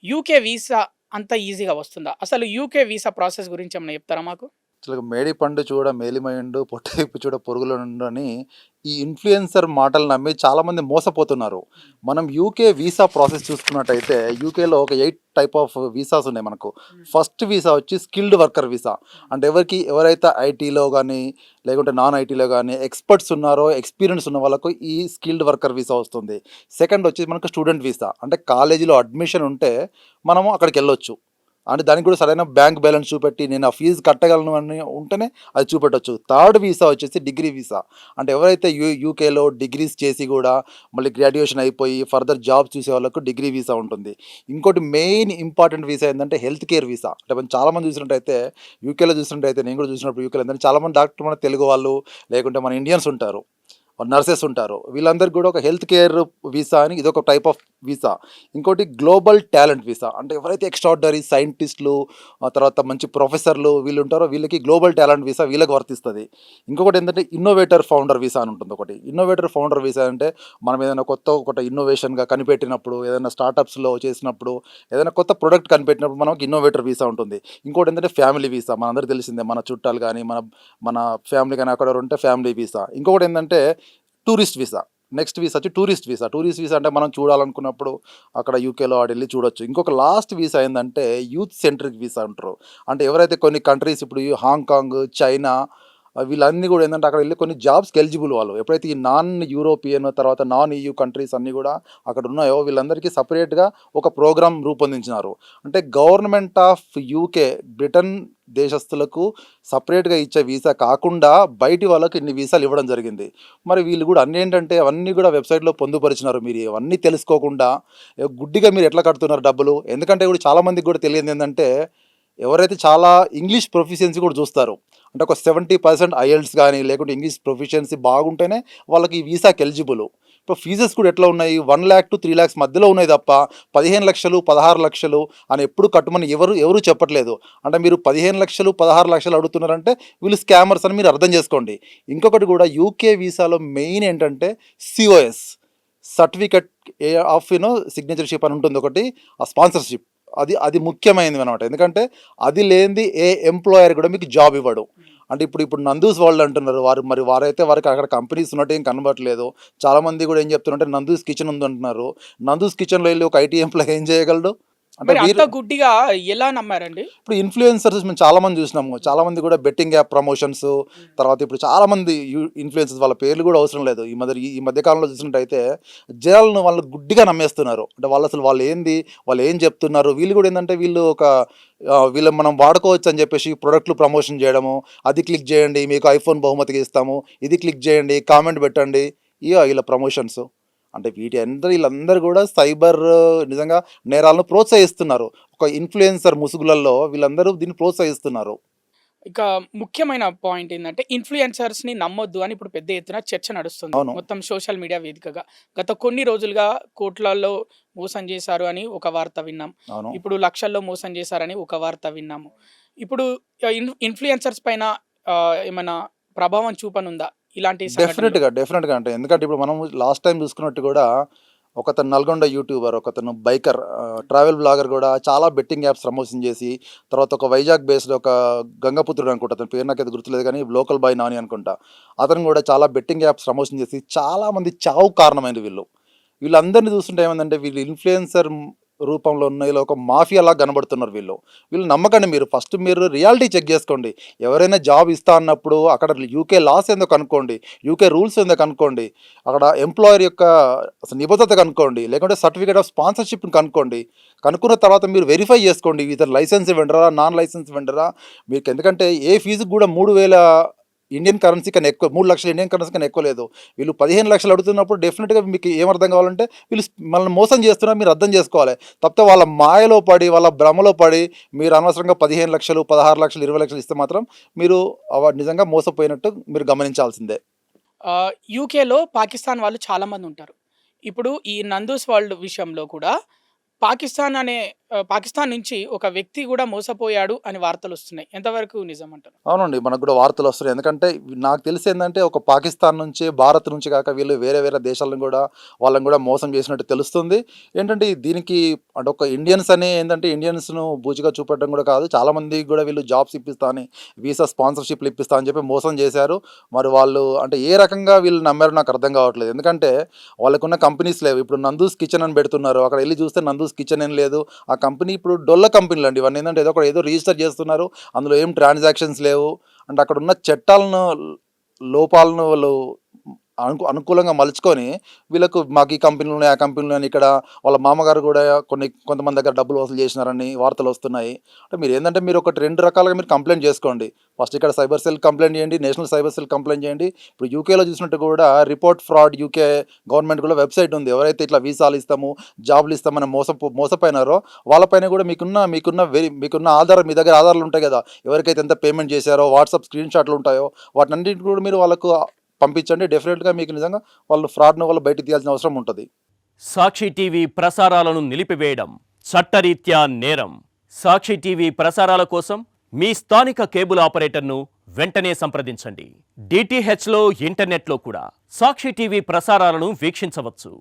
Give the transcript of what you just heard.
UK visa అంత ఈజీగా వస్తుందా? అసలు యూకే వీసా ప్రాసెస్ గురించి ఏమన్నా చెప్తారా మాకు? అసలు మేడి పండు చూడ మేలిమయుండు పొట్టేపు చూడ పురుగులుండు అని ఈ ఇన్‌ఫ్లుయెన్సర్ మాటలు నమ్మి చాలామంది మోసపోతున్నారు. మనం యూకే వీసా ప్రాసెస్ చూసుకున్నట్టయితే యూకేలో ఒక 8 టైప్ ఆఫ్ వీసాస్ ఉన్నాయి మనకు. ఫస్ట్ వీసా వచ్చి స్కిల్డ్ వర్కర్ వీసా. అంటే ఎవరైతే ఐటీలో గానీ, లేకుంటే నాన్ ఐటీలో గానీ ఎక్స్‌పర్ట్స్ ఉన్నారో, ఎక్స్‌పీరియన్స్ ఉన్న వాళ్ళకు ఈ స్కిల్డ్ వర్కర్ వీసా వస్తుంది. సెకండ్ వచ్చి మనకు స్టూడెంట్ వీసా. అంటే కాలేజీలో అడ్మిషన్ ఉంటే మనము అక్కడికెళ్ళొచ్చు. అంటే దానికి కూడా సరైన బ్యాంక్ బ్యాలెన్స్ చూపెట్టి నేను ఆ ఫీజు కట్టగలను అని ఉంటేనే అది చూపెట్టొచ్చు. థర్డ్ వీసా వచ్చేసి డిగ్రీ వీసా. అంటే ఎవరైతే యూకేలో డిగ్రీస్ చేసి కూడా మళ్ళీ గ్రాడ్యుయేషన్ అయిపోయి ఫర్దర్ జాబ్ చూసే వాళ్ళకు డిగ్రీ వీసా ఉంటుంది. ఇంకోటి మెయిన్ ఇంపార్టెంట్ వీసా ఏంటంటే హెల్త్ కేర్ వీసా. అంటే మనం చాలామంది చూసినట్టయితే యూకేలో చూసినట్టయితే నేను కూడా చూసినప్పుడు యూకేలో ఏంటంటే చాలామంది డాక్టర్ మన తెలుగు వాళ్ళు లేకుంటే మన ఇండియన్స్ ఉంటారు. నర్సెస్ ఉంటారు. వీళ్ళందరికీ కూడా ఒక హెల్త్ కేర్ వీసా అని ఇదొక టైప్ ఆఫ్ వీసా. ఇంకోటి గ్లోబల్ టాలెంట్ వీసా. అంటే ఎవరైతే ఎక్స్ట్రార్డినరీ సైంటిస్టులు, తర్వాత మంచి ప్రొఫెసర్లు వీళ్ళు ఉంటారో వీళ్ళకి గ్లోబల్ టాలెంట్ వీసా వీళ్ళకి వర్తిస్తది. ఇంకొకటి ఏంటంటే ఇన్నోవేటర్ ఫౌండర్ వీసా అని ఉంటుంది ఒకటి. ఇన్నోవేటర్ ఫౌండర్ వీసా అంటే మనం ఏదైనా కొత్త ఒకటి ఇన్నోవేషన్‌గా కనిపెట్టినప్పుడు, ఏదైనా స్టార్టప్స్‌లో చేసినప్పుడు, ఏదైనా కొత్త ప్రొడక్ట్ కనిపెట్టినప్పుడు మనకి ఇన్నోవేటర్ వీసా ఉంటుంది. ఇంకోటి ఏంటంటే ఫ్యామిలీ వీసా. మనందరికీ తెలిసిందే మన చుట్టాలు గానీ, మన మన ఫ్యామిలీ గానీ అక్కడ ఉంటే ఫ్యామిలీ వీసా. ఇంకొకటి ఏంటంటే టూరిస్ట్ వీసా. నెక్స్ట్ వీసా వచ్చి టూరిస్ట్ వీసా. టూరిస్ట్ వీసా అంటే మనం చూడాలనుకున్నప్పుడు అక్కడ యూకేలో ఆడెళ్ళి చూడొచ్చు. ఇంకొక లాస్ట్ వీసా ఏందంటే యూత్ సెంట్రిక్ వీసా అంటారు. అంటే ఎవరైతే కొన్ని కంట్రీస్ ఇప్పుడు ఈ హాంకాంగ్, చైనా వీళ్ళన్నీ కూడా ఏంటంటే అక్కడ వెళ్ళి కొన్ని జాబ్స్‌కి ఎలిజిబుల్ వాళ్ళు. ఎప్పుడైతే ఈ నాన్ యూరోపియన్ తర్వాత నాన్ ఈయూ కంట్రీస్ అన్నీ కూడా అక్కడ ఉన్నాయో వీళ్ళందరికీ సెపరేట్‌గా ఒక ప్రోగ్రామ్ రూపొందించినారు. అంటే గవర్నమెంట్ ఆఫ్ యూకే బ్రిటన్ దేశస్తులకు సెపరేట్‌గా ఇచ్చే వీసా కాకుండా బయటి వాళ్ళకి ఇన్ని వీసాలు ఇవ్వడం జరిగింది. మరి వీళ్ళు కూడా అన్నీ ఏంటంటే అవన్నీ కూడా వెబ్‌సైట్‌లో పొందుపరిచినారు. మీరు ఇవన్నీ తెలుసుకోకుండా గుడ్డిగా మీరు ఎట్లా కడుతున్నారు డబ్బులు? ఎందుకంటే ఇప్పుడు చాలా మందికి కూడా తెలియనిదేందంటే ఎవరైతే చాలా ఇంగ్లీష్ ప్రొఫిషియన్సీ కూడా చూస్తారు. అంటే ఒక 70% ఐఎల్టీఎస్ గానీ, లేకుంటే ఇంగ్లీష్ ప్రొఫిషియన్సీ బాగుంటేనే వాళ్ళకి ఈ వీసాకి ఎలిజిబుల్. ఇప్పుడు ఫీజెస్ కూడా ఎట్లా ఉన్నాయి 1,00,000-3,00,000 మధ్యలో ఉన్నాయి తప్ప 15,00,000, 16,00,000 అని ఎప్పుడు కట్టమని ఎవరు చెప్పట్లేదు. అంటే మీరు 15,00,000, 16,00,000 అడుగుతున్నారంటే వీళ్ళు స్కామర్స్ అని మీరు అర్థం చేసుకోండి. ఇంకొకటి కూడా యూకే వీసాలో మెయిన్ ఏంటంటే సిఓఎస్ సర్టిఫికేట్ ఆఫ్ సిగ్నేచర్‌షిప్ అని ఉంటుంది ఒకటి. ఆ స్పాన్సర్‌షిప్ అది ముఖ్యమైనది అనమాట. ఎందుకంటే అది లేనిది ఏ ఎంప్లాయర్ కూడా మీకు జాబ్ ఇవ్వడు. అంటే ఇప్పుడు నందూస్ వాళ్ళు అంటున్నారు. వారైతే వారికి అక్కడ కంపెనీస్ ఉన్నట్టు ఏం కనబడట్లేదు. చాలామంది కూడా ఏం చెప్తున్నారంటే నందూస్ కిచెన్ ఉందంటున్నారు. నందూస్ కిచెన్‌లో ఎళ్లి ఒక ఐటీ ఎంప్లాయీ ఏం చేయగలడు? అంటే మరి అంత గుడ్డిగా ఎలా నమ్మారండి? ఇప్పుడు ఇన్‌ఫ్లుయెన్సర్స్ మేము చాలామంది చూసినాము. చాలామంది కూడా బెట్టింగ్ యాప్ ప్రమోషన్స్, తర్వాత ఇప్పుడు చాలామంది ఇన్‌ఫ్లుయెన్సర్స్ వాళ్ళ పేర్లు కూడా అవసరం లేదు. ఈ మధ్య కాలంలో చూసినట్టయితే జనాలను వాళ్ళు గుడ్డిగా నమ్మేస్తున్నారు. అంటే వాళ్ళు ఏం చెప్తున్నారు? వీళ్ళు కూడా ఏందంటే వీళ్ళని మనం వాడుకోవచ్చు అని చెప్పేసి ప్రొడక్ట్‌లు ప్రమోషన్ చేయడము. అది క్లిక్ చేయండి మీకు ఐఫోన్ బహుమతిగా ఇస్తాము. ఇది క్లిక్ చేయండి, కామెంట్ పెట్టండి. వీళ్ళ ప్రమోషన్స్. అంటే వీళ్ళందరూ కూడా సైబర్ నిజంగా నేరాలను ప్రోత్సహిస్తున్నారు. ఒక ఇన్‌ఫ్లుయెన్సర్ ముసుగులలో వీళ్ళందరూ దీన్ని ప్రోత్సహిస్తున్నారు. ఇక ముఖ్యమైన పాయింట్ ఏందంటే ఇన్‌ఫ్లుయెన్సర్స్‌ని నమ్మొద్దు అని ఇప్పుడు పెద్ద ఎత్తున చర్చ నడుస్తుంది. అవును. మొత్తం సోషల్ మీడియా వేదికగా. గత కొన్ని రోజులుగా కోట్లల్లో మోసం చేశారు అని ఒక వార్త విన్నాం. అవును. ఇప్పుడు లక్షల్లో మోసం చేశారని ఒక వార్త విన్నాము. ఇప్పుడు ఇన్‌ఫ్లుయెన్సర్స్ పైన ఏమన్నా ప్రభావం చూపనుందా ఇలాంటి సంఘటనలు? డెఫినిట్‌గా అంటే ఎందుకంటే ఇప్పుడు మనం లాస్ట్ టైమ్ చూసుకున్నట్టు కూడా ఒకతను నల్గొండ యూట్యూబర్, ఒకతను బైకర్, ట్రావెల్ బ్లాగర్ కూడా చాలా బెట్టింగ్ యాప్స్ ప్రమోషన్ చేసి తర్వాత ఒక వైజాగ్ బేస్డ్ ఒక గంగపుత్రుడు అనుకుంటా అతని పేరు నాకైతే గుర్తులేదు కానీ లోకల్ బాయ్ నాని అనుకుంటా. అతను కూడా చాలా బెట్టింగ్ యాప్స్ ప్రమోషన్ చేసి చాలామంది చావుకు కారణమైంది వీళ్ళు. వీళ్ళందరిని చూస్తుంటే ఏమైందంటే వీళ్ళు ఇన్‌ఫ్లుయెన్సర్ రూపంలో ఉన్న ఇలా ఒక మాఫియాలాగా కనబడుతున్నారు వీళ్ళు. వీళ్ళు నమ్మకండి మీరు రియాలిటీ చెక్ చేసుకోండి. ఎవరైనా జాబ్ ఇస్తా అన్నప్పుడు అక్కడ యూకే లాస్ ఏందో కనుక్కోండి. యూకే రూల్స్ ఏందో కనుక్కోండి. అక్కడ ఎంప్లాయర్ యొక్క అసలు నిబద్ధత కనుక్కోండి. లేకుంటే సర్టిఫికేట్ ఆఫ్ స్పాన్సర్‌షిప్‌ని కనుక్కోండి. కనుక్కున్న తర్వాత మీరు వెరిఫై చేసుకోండి. ఇతను లైసెన్స్ వెండరా? నాన్ లైసెన్స్ వెండరా? మీకు ఎందుకంటే ఏ ఫీజుకి కూడా 3,000 ఇండియన్ కరెన్సీ కన్నా ఎక్కువ 3,00,000 ఇండియన్ కరెన్సీ కన్నా ఎక్కువ లేదు. వీళ్ళు 15,00,000 అడుగుతున్నప్పుడు డెఫినిట్‌గా మీకు ఏమర్థం కావాలంటే వీళ్ళు మనల్ని మోసం చేస్తున్నారు మీరు అర్థం చేసుకోవాలి. తప్పితే వాళ్ళ మాయలో పడి, వాళ్ళ భ్రమలో పడి మీరు అనవసరంగా 15,00,000, 16,00,000, 20,00,000 ఇస్తే మాత్రం మీరు నిజంగా మోసపోయినట్టు మీరు గమనించాల్సిందే. యూకేలో పాకిస్తాన్ వాళ్ళు చాలామందుంటారు. ఇప్పుడు ఈ నందూస్ వరల్డ్ విషయంలో కూడా పాకిస్తాన్ అనే పాకిస్తాన్ నుంచి ఒక వ్యక్తి కూడా మోసపోయాడు అని వార్తలు వస్తున్నాయి. ఎంతవరకు నిజం అంటారు? అవునండి. మనకు కూడా వార్తలు వస్తున్నాయి. ఎందుకంటే నాకు తెలిసి ఏందంటే ఒక పాకిస్తాన్ నుంచి, భారత్ నుంచి కాక వీళ్ళు వేరే వేరే దేశాలను కూడా వాళ్ళని కూడా మోసం చేసినట్టు తెలుస్తుంది. ఏంటంటే దీనికి అంటే ఒక ఇండియన్స్ అని ఏందంటే ఇండియన్స్‌ను బూచిగా చూపెట్టడం కూడా కాదు. చాలామందికి కూడా వీళ్ళు జాబ్స్ ఇప్పిస్తా అని, వీసా స్పాన్సర్‌షిప్‌లు ఇప్పిస్తా అని చెప్పి మోసం చేశారు. మరి వాళ్ళు అంటే ఏ రకంగా వీళ్ళు నమ్మారో నాకు అర్థం కావట్లేదు. ఎందుకంటే వాళ్ళకున్న కంపెనీస్ లేవు. ఇప్పుడు నందూస్ కిచెన్ అని పెడుతున్నారు. అక్కడ ఎళ్లి చూస్తే నందూస్ కిచెన్ ఏం లేదు. ఆ కంపెనీ ఇప్పుడు డొల్ల కంపెనీలండి ఇవన్నీ. ఏందంటే ఏదో రిజిస్టర్ చేస్తున్నారు. అందులో ఏం ట్రాన్సాక్షన్స్ లేవు. అంటే అక్కడున్న చట్టాలను లోపాలను వాళ్ళు అనుకూలంగా మలుచుకొని వీళ్ళకు మాకు ఈ కంపెనీలు ఉన్నాయి, ఆ కంపెనీలు ఉన్నాయి అని ఇక్కడ వాళ్ళ మామగారు కూడా కొంతమంది దగ్గర డబ్బులు వసూలు చేసినారని వార్తలు వస్తున్నాయి. అంటే మీరు ఒకటి 2 రకాలుగా మీరు కంప్లైంట్ చేసుకోండి. ఫస్ట్ ఇక్కడ సైబర్ సెల్ కంప్లైంట్ చేయండి, నేషనల్ సైబర్ సెల్ కంప్లైంట్ చేయండి. ఇప్పుడు యూకేలో చూసినట్టు కూడా రిపోర్ట్ ఫ్రాడ్ యూకే గవర్నమెంట్ కూడా వెబ్సైట్ ఉంది. ఎవరైతే ఇట్లా వీసాలు ఇస్తాము, జాబ్లు ఇస్తామని మోసపోయినారో వాళ్ళపైన కూడా మీకున్న ఆధార్, మీ దగ్గర ఆధారాలు ఉంటాయి కదా, ఎవరికైతే ఎంత పేమెంట్ చేశారో వాట్సాప్ స్క్రీన్ షాట్లు ఉంటాయో వాటినన్నింటిని కూడా మీరు వాళ్ళకు పంపించండి. డెఫినెట్గా మీకు నిజంగా వాళ్ళు ఫ్రాడ్ను వాళ్ళు బయటికి తీయాల్సిన అవసరం ఉంటుంది. సాక్షి టీవీ ప్రసారాలను నిలిపివేయడం చట్టరీత్యా నేరం. సాక్షి టీవీ ప్రసారాల కోసం మీ స్థానిక కేబుల్ ఆపరేటర్ను వెంటనే సంప్రదించండి. డిటిహెచ్లో, ఇంటర్నెట్లో కూడా సాక్షి టీవీ ప్రసారాలను వీక్షించవచ్చు.